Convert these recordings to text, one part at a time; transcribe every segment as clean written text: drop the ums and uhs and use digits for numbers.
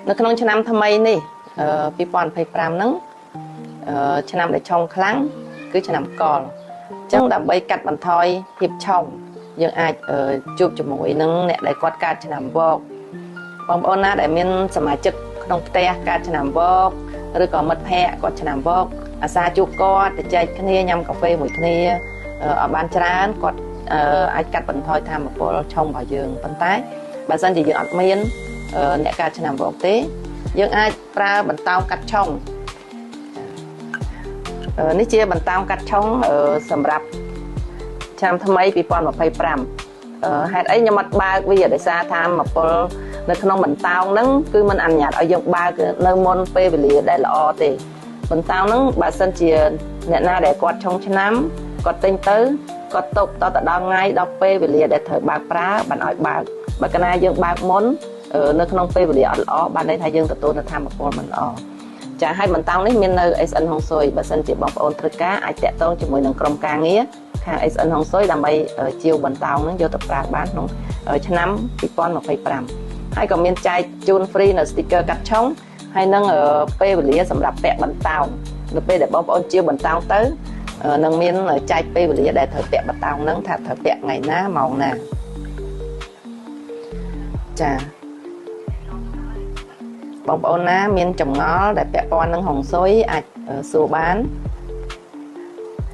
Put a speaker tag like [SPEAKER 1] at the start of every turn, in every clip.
[SPEAKER 1] នៅក្នុងឆ្នាំថ្មីនេះ2025ហ្នឹងឆ្នាំដែលឆុងខ្លាំងគឺឆ្នាំកលអញ្ចឹងដើម្បីកាត់បន្ថយភាពឆុងយើងអាចជួបជាមួយនឹងអ្នកដែលគាត់កើតឆ្នាំវកបងប្អូនណាដែលមានសមាជិកក្នុងផ្ទះកើតឆ្នាំវកឬក៏មិត្តភ័ក្តិគាត់ឆ្នាំវកអាសាជួបគាត់ទៅចែកគ្នាញ៉ាំកាហ្វេមួយគ្នាឲ្យបានច្រើនគាត់អាចកាត់បន្ថយធម៌ពលឆុងរបស់យើងប៉ុន្តែបើសិនជាយើងអត់មានអ្នកកើតឆ្នាំវកទេយើងអាចប្រើបន្តោងកាត់ឆុងនេះជាបន្តោងកាត់ឆុងសម្រាប់ឆ្នាំថ្មី2025ហេតុអីខ្ញុំអត់បើកវាដោយសារថាមពលនៅក្នុងបន្តោងហ្នឹងគឺมันអនុញ្ញាតឲ្យយើងបើកនៅមុនពេលវេលាដែលល្អទេបន្តោងហ្នឹងបើសិនជាអ្នកណាដែលគាត់ឆុងឆ្នាំគាត់ទិញទៅគាត់ទុកតទៅដល់ថ្ងៃដល់ពេលវេលាដែលត្រូវបើកប្រើបានឲ្យបើកបើកាលណាយើងបើកមុននៅក្នុងពេលវេលាអត់ល្អបានន័យថាយើងទទួលនៅធម៌ពលមិនល្អចាហើយបន្តោងនេះមាននៅ SN ហុងស៊ុយបើសិនជាបងប្អូនត្រូវការអាចតាក់ទងជាមួយនឹងក្រុមការងារខាង SN ហុងស៊ុយដើម្បីជាវបន្តោងហ្នឹងយកទៅប្រើបានក្នុងឆ្នាំ2025ហើយក៏មានចែកជូន free នៅ sticker កាត់ឆុងហើយនឹងពេលវេលាសម្រាប់ពាក់បន្តោងនៅពេលដែលបងប្អូនជាបន្តោងទៅនឹងមានចែកពេលវេលាដែលត្រូវពាក់បន្តោងហ្នឹងថាត្រូវពាក់ថ្ងៃណាម៉ោងណាចាបងប្អូនណាមានចម្ងល់ដែលពាក់ព័ន្ធនឹងហុងស៊ុយអាចសួរបាន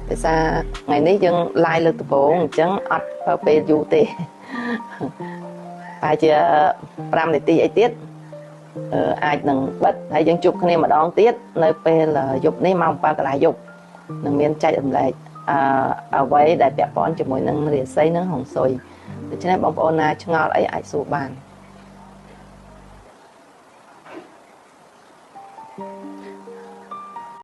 [SPEAKER 1] ដោយសារថ្ងៃនេះយើង live លើកដំបូងអញ្ចឹងអត់ប្រើពេលយូរទេតែជា5នាទីអីទៀតអាចនឹងបិទហើយយើងជួបគ្នាម្ដងទៀតនៅពេលយប់នេះម៉ោង7កន្លះយប់នឹងមានចែករំលែកអ្វីដែលពាក់ព័ន្ធជាមួយនឹងរាសីនិងហុងស៊ុយដូច្នេះបងប្អូនណាឆ្ងល់អីអាចសួរបាន